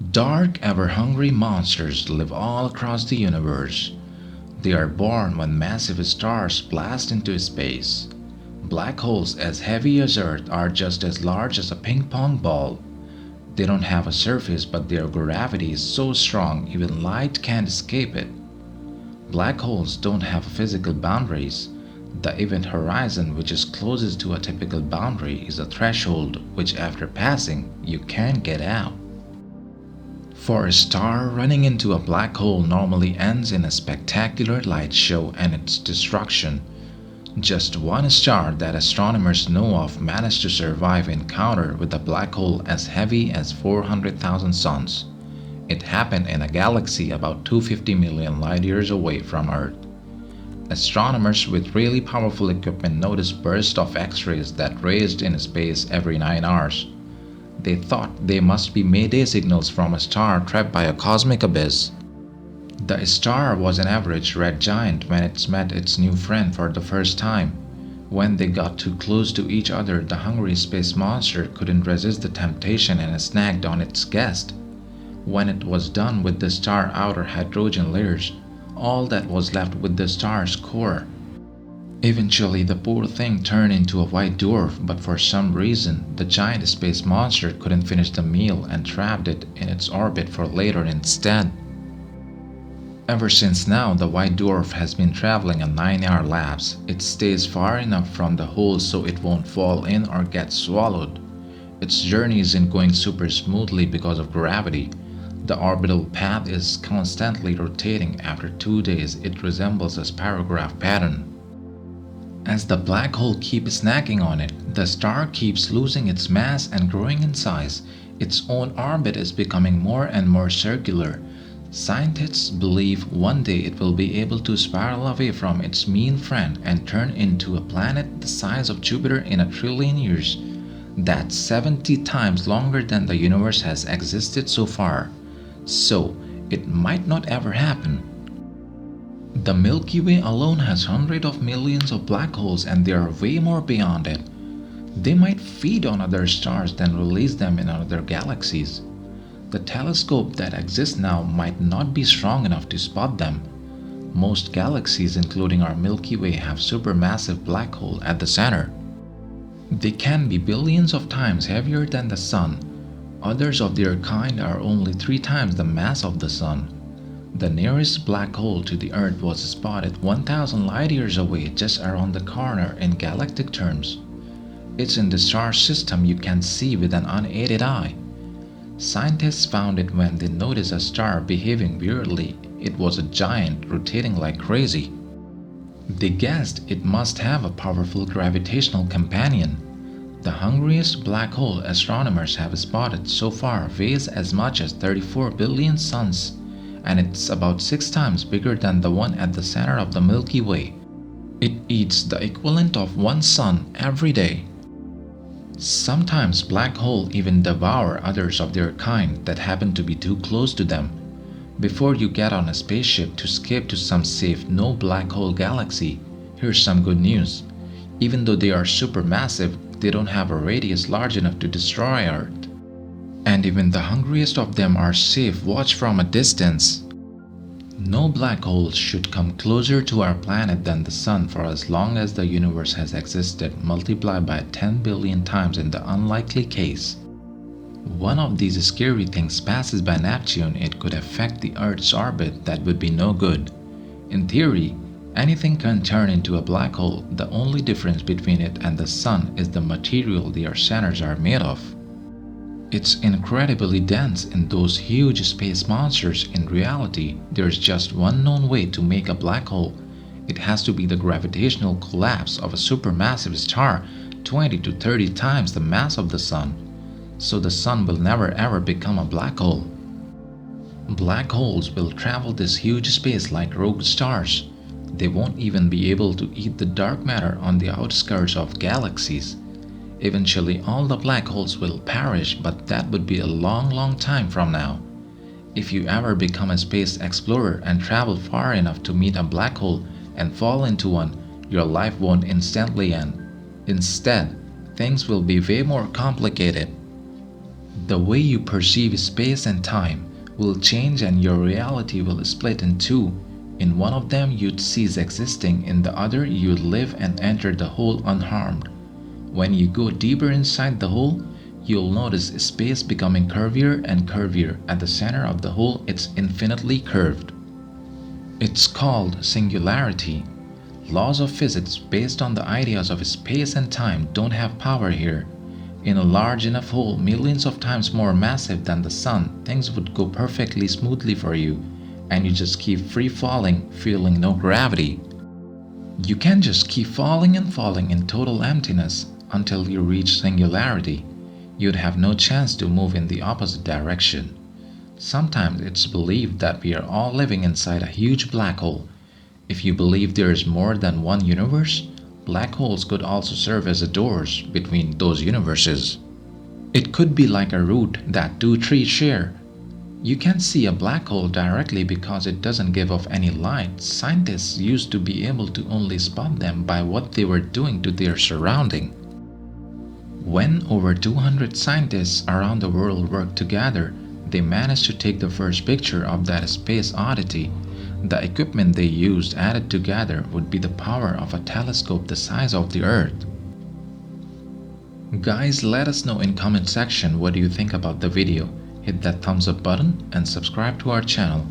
Dark, ever-hungry monsters live all across the universe. They are born when massive stars blast into space. Black holes as heavy as Earth are just as large as a ping pong ball. They don't have a surface, but their gravity is so strong even light can't escape it. Black holes don't have physical boundaries. The event horizon, which is closest to a typical boundary, is a threshold which, after passing, you can't get out. For a star, running into a black hole normally ends in a spectacular light show and its destruction. Just one star that astronomers know of managed to survive encounter with a black hole as heavy as 400,000 suns. It happened in a galaxy about 250 million light years away from Earth. Astronomers with really powerful equipment noticed bursts of X-rays that raced in space every 9 hours. They thought they must be mayday signals from a star trapped by a cosmic abyss. The star was an average red giant when it met its new friend for the first time. When they got too close to each other, the hungry space monster couldn't resist the temptation and snagged on its guest. When it was done with the star's outer hydrogen layers, all that was left with the star's core. Eventually, the poor thing turned into a white dwarf, but for some reason, the giant space monster couldn't finish the meal and trapped it in its orbit for later instead. Ever since now, the white dwarf has been traveling a 9-hour lapse. It stays far enough from the hole so it won't fall in or get swallowed. Its journey isn't going super smoothly because of gravity. The orbital path is constantly rotating. After 2 days, it resembles a spirograph pattern. As the black hole keeps snacking on it, the star keeps losing its mass and growing in size. Its own orbit is becoming more and more circular. Scientists believe one day it will be able to spiral away from its mean friend and turn into a planet the size of Jupiter in 1,000,000,000,000 years. That's 70 times longer than the universe has existed so far. So, it might not ever happen. The Milky Way alone has hundreds of millions of black holes, and there are way more beyond it. They might feed on other stars then release them in other galaxies. The telescope that exists now might not be strong enough to spot them. Most galaxies, including our Milky Way, have supermassive black hole at the center. They can be billions of times heavier than the Sun. Others of their kind are only 3 times the mass of the Sun. The nearest black hole to the Earth was spotted 1,000 light years away, just around the corner in galactic terms. It's in the star system you can see with an unaided eye. Scientists found it when they noticed a star behaving weirdly. It was a giant, rotating like crazy. They guessed it must have a powerful gravitational companion. The hungriest black hole astronomers have spotted so far weighs as much as 34 billion suns, and it's about 6 times bigger than the one at the center of the Milky Way. It eats the equivalent of 1 sun every day. Sometimes black holes even devour others of their kind that happen to be too close to them. Before you get on a spaceship to escape to some safe no black hole galaxy, here's some good news. Even though they are supermassive, they don't have a radius large enough to destroy Earth. And even the hungriest of them are safe watched from a distance. No black holes should come closer to our planet than the Sun for as long as the universe has existed, multiplied by 10 billion times in the unlikely case. One of these scary things passes by Neptune, it could affect the Earth's orbit. That would be no good. In theory, anything can turn into a black hole. The only difference between it and the Sun is the material their centers are made of. It's incredibly dense in those huge space monsters. In reality, there's just one known way to make a black hole. It has to be the gravitational collapse of a supermassive star 20 to 30 times the mass of the Sun. So the Sun will never ever become a black hole. Black holes will travel this huge space like rogue stars. They won't even be able to eat the dark matter on the outskirts of galaxies. Eventually, all the black holes will perish, but that would be a long time from now. If you ever become a space explorer and travel far enough to meet a black hole and fall into one, your life won't instantly end. Instead, things will be way more complicated. The way you perceive space and time will change and your reality will split in two. In one of them you'd cease existing, in the other you'd live and enter the hole unharmed. When you go deeper inside the hole, you'll notice space becoming curvier and curvier. At the center of the hole, it's infinitely curved. It's called singularity. Laws of physics based on the ideas of space and time don't have power here. In a large enough hole, millions of times more massive than the sun, things would go perfectly smoothly for you, and you just keep free falling, feeling no gravity. You can just keep falling and falling in total emptiness until you reach singularity. You'd have no chance to move in the opposite direction. Sometimes it's believed that we are all living inside a huge black hole. If you believe there is more than one universe, black holes could also serve as doors between those universes. It could be like a route that two trees share. You can't see a black hole directly because it doesn't give off any light. Scientists used to be able to only spot them by what they were doing to their surrounding. When over 200 scientists around the world worked together, they managed to take the first picture of that space oddity. The equipment they used added together would be the power of a telescope the size of the Earth. Guys, let us know in comment section what do you think about the video. Hit that thumbs up button and subscribe to our channel.